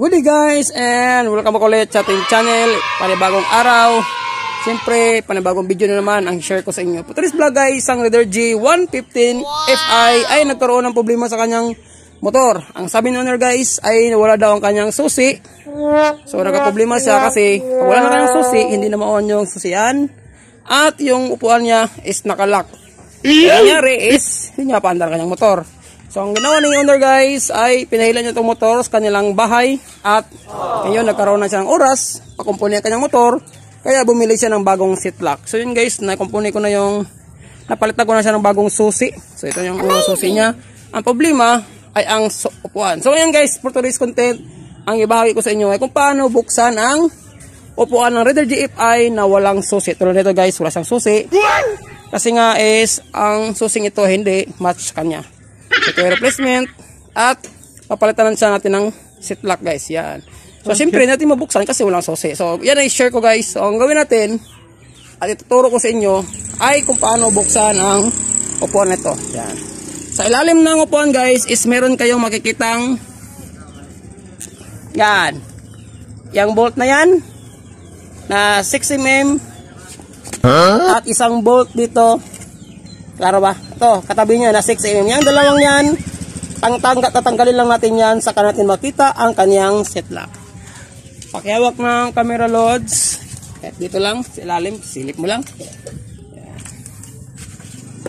Good day guys, and welcome back ulit sa ating channel. Panibagong araw. Siyempre, panibagong video na naman ang share ko sa inyo. For today's vlog guys, ang Raider G115 Fi ay nagkaroon ng problema sa kanyang motor. Ang sabi ng owner guys ay nawala daw ang kanyang susi. So nagka-problema siya kasi pag wala na kanyang susi, hindi na ma-on yung susian. At yung upuan niya is nakalock. Ang nangyari is hindi niya paandar kanyang motor. So ang ginawa ng owner guys ay pinahilan niya itong motor sa kanilang bahay. At ngayon nagkaroon na siya ng oras pakumpuni ang kanyang motor. Kaya bumili siya ng bagong seat lock. So yun guys, nakumpuni ko na yung napalitan ko na siya ng bagong susi. So ito yung susi niya. Ang problema ay ang upuan. So ayan guys, for today's content, ang ibahagi ko sa inyo ay kung paano buksan ang upuan ng Raider GFI na walang susi. Tulad nito guys, wala siyang susi. Kasi nga is ang susing ito hindi match kanya. So ito yung replacement at papalitan siya natin ng seat lock guys. Yan. So siyempre natin mabuksan kasi walang susi. So yan ay share ko guys. So ang gawin natin at ituturo ko sa inyo ay kung paano buksan ang upuan nito. Yan. Sa ilalim ng upuan guys is meron kayong makikitang yan. Yang bolt na yan na 6mm at isang bolt dito. Klaro ba? Ito, katabi niya na 6mm. Yang dalawang yan, tatanggalin lang natin yan saka natin makita ang kanyang seat lock. Pakiawak ng camera loads. Dito lang, sa ilalim, silip mo lang.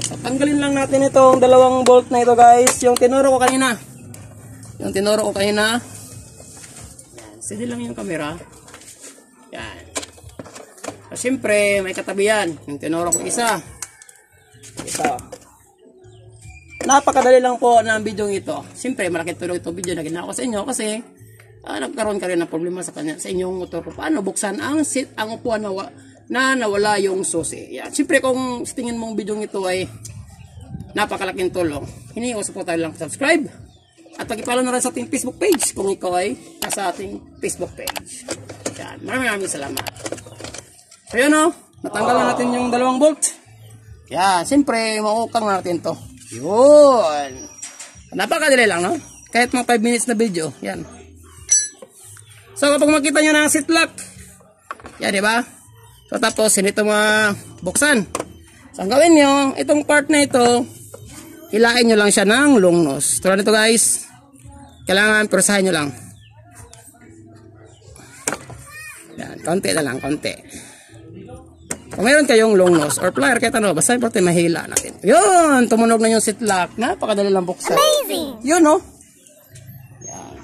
So, tanggalin lang natin itong dalawang bolt na ito guys. Yung tinuro ko kanina. Yan. Steady lang yung camera. Yan. So, siyempre, may katabi yan. Yung tinuro ko isa. Ito. Napakadali lang po ng video ito. Siyempre, malaking tulong itong video na ginawa ko sa inyo kasi nagkaroon ka rin ng problema sa inyong motor. Paano buksan ang seat, ang upuan na nawala yung susi. Yan. Siyempre, kung tingin mong video ito ay napakalaking tulong, hinihiwas po tayo lang subscribe. At pag-follow na rin sa ating Facebook page kung ikaw ay nasa ating Facebook page. Yan. Maraming salamat. So yun o, natanggal na natin yung dalawang bolt. Yan, siyempre maukang natin to. Yun. Napakadali lang, no? Kahit mga 5 minutes na video. Yan. So kapag makita nyo na ang seat lock, yan, diba? So tapos, hindi ito mabuksan. So ang gawin nyo, itong part na ito, hilain nyo lang siya ng long nose. Tulad nito guys, kailangan prusahin nyo lang. Yan, konti na lang, konti. Kung meron kayong long nose or plier, kahit ano, basta importante mahila natin. Yun, tumunog na yung seat lock. Napakadali lang buksan. Amazing! Yun, no? Yan.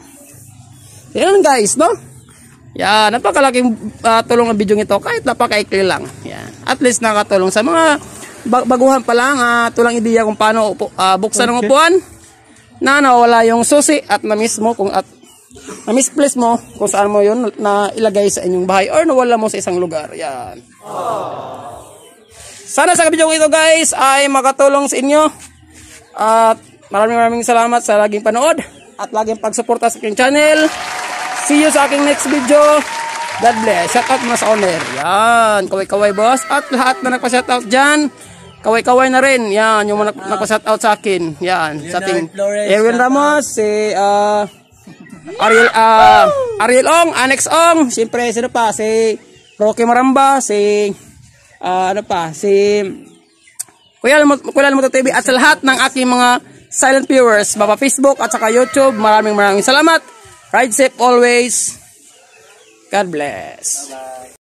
Yan guys, no? Yan, napakalaking tulong ng video ito. Kahit napakaikli lang. Yan. At least nakatulong sa mga baguhan pa lang. Tulang ideya kung paano buksan ng upuan na nawala yung susi at na-miss mo kung na-misplace mo kung saan mo yun na ilagay sa inyong bahay or nawala mo sa isang lugar. Yan. Sana sa video ito guys ay makatulong sa inyo. At maraming salamat sa laging panood at laging pagsuporta sa aking channel. See you sa aking next video. God bless. Shout out mo sa owner. Yan. Kaway-kaway boss. At lahat na nagpa-shout out dyan, kaway-kaway na rin. Yan. Yung mga nagpa-shout out sa akin. Yan. Sa ating Erwin Ramos. Si Ariel Ong. Annex Ong. Siyempre sino pa? Si Rocky Maramba. Si Kuya Lamoto TV. At sa lahat ng aking mga silent viewers, Baba Facebook at saka YouTube. Maraming salamat. Ride safe always. God bless. Bye-bye.